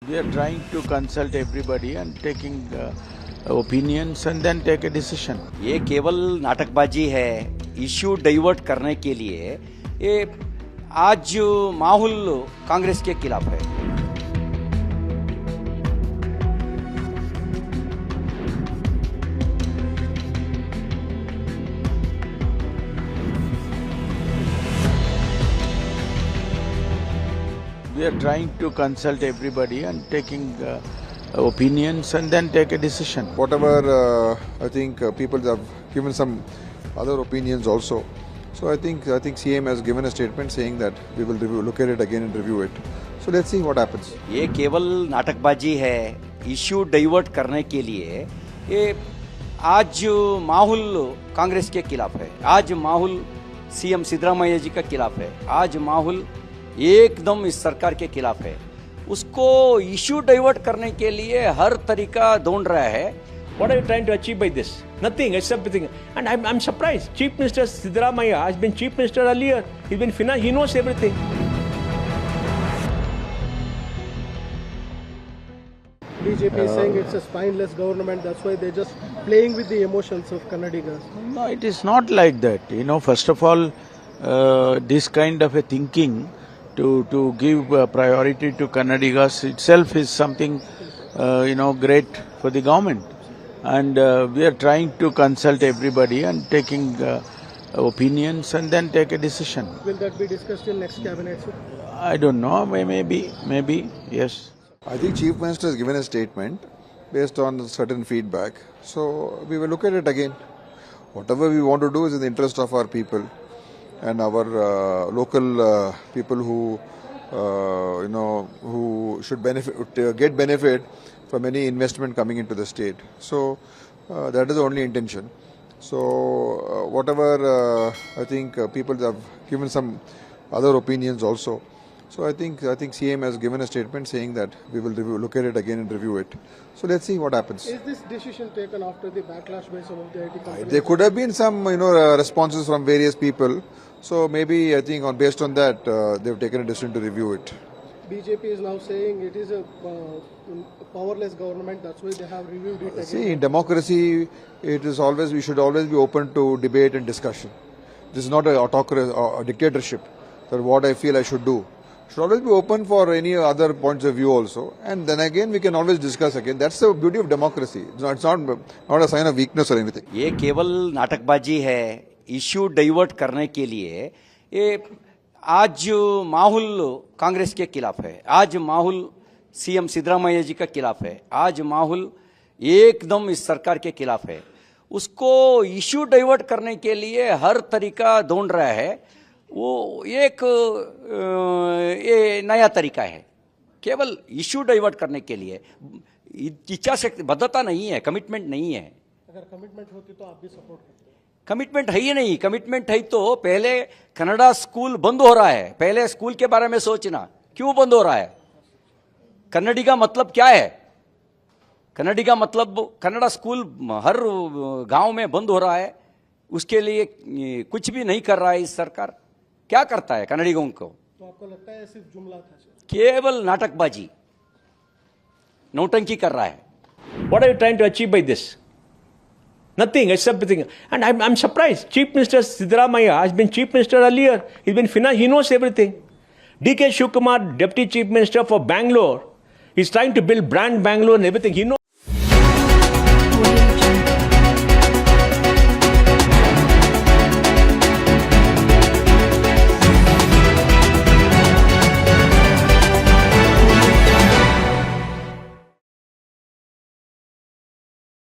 We are trying to consult everybody and taking opinions and then take a decision. ये केवल नाटकबाजी है, issue divert करने के लिए। ये आज माहौल कांग्रेस के खिलाफ है। We are trying to consult everybody and taking opinions and then take a decision. Whatever I think people have given some other opinions also. So I think CM has given a statement saying that we will look at it again and review it. So let's see what happens. ये केवल नाटकबाजी है, issue divert करने के लिए। ये आज माहौल कांग्रेस के खिलाफ है। आज माहौल सीएम सिद्धरामैया जी के खिलाफ है। आज माहौल एकदम इस सरकार के खिलाफ है। उसको इश्यू डाइवर्ट करने के लिए हर तरीका ढूंढ रहा है। What are you trying to achieve by this? Nothing except everything. And I'm surprised. Chief Minister Siddaramaiah has been Chief Minister earlier. He's been finance. He knows everything. BJP is saying it's a spineless government. That's why they're just playing with the emotions of Kannadigas. No, it is not like that. First of all, this kind of a thinking to give priority to Kannadigas itself is something, great for the government. And we are trying to consult everybody and taking opinions and then take a decision. Will that be discussed in next cabinet? I don't know, maybe, yes. I think Chief Minister has given a statement based on certain feedback. So we will look at it again. Whatever we want to do is in the interest of our people and our local people who who should get benefit from any investment coming into the state. So that is the only intention. So whatever I think people have given some other opinions also. So I think CM has given a statement saying that we will look at it again and review it. So let's see what happens. Is this decision taken after the backlash by some of the IT companies? There could have been some responses from various people. So maybe I think based on that they've taken a decision to review it. BJP is now saying it is a powerless government. That's why they have reviewed it again. See, in democracy, we should always be open to debate and discussion. This is not a autocracy or a dictatorship. That what I feel I should do. Should always be open for any other points of view also, and then again we can always discuss again. That's the beauty of democracy. It's not a sign of weakness or anything. ये केवल नाटकबाजी है, issue divert करने के लिए। ये आज माहौल कांग्रेस के खिलाफ है। आज माहौल सीएम सिद्धरामैया जी के खिलाफ है। आज माहौल एकदम इस सरकार के खिलाफ है। उसको इश्यू डाइवर्ट करने के लिए हर तरीका ढूंढ रहा है। वो एक ये नया तरीका है, केवल इश्यू डाइवर्ट करने के लिए। इच्छा शक्ति, बद्धता नहीं है, कमिटमेंट नहीं है। अगर कमिटमेंट होती तो आप भी सपोर्ट करते? कमिटमेंट है ही नहीं। कमिटमेंट है तो पहले कनाडा स्कूल बंद हो रहा है, पहले स्कूल के बारे में सोचना। क्यों बंद हो रहा है? कन्नड़ी का मतलब क्या है? कन्नड़ी का मतलब कन्नड़ा स्कूल हर गांव में बंद हो रहा है। उसके लिए कुछ भी नहीं कर रहा है इस सरकार। क्या करता है कन्नड़ियों को? तो आपको लगता है सिर्फ जुमला था? केवल नाटकबाजी, नौटंकी कर रहा है। What are you trying to achieve by this? Nothing except everything. And I'm surprised. Chief Minister Siddaramaiah has been Chief Minister earlier. He's been finance. He knows everything. D.K. Shivkumar, Deputy Chief Minister for Bangalore, he's trying to build brand Bangalore and everything. He knows.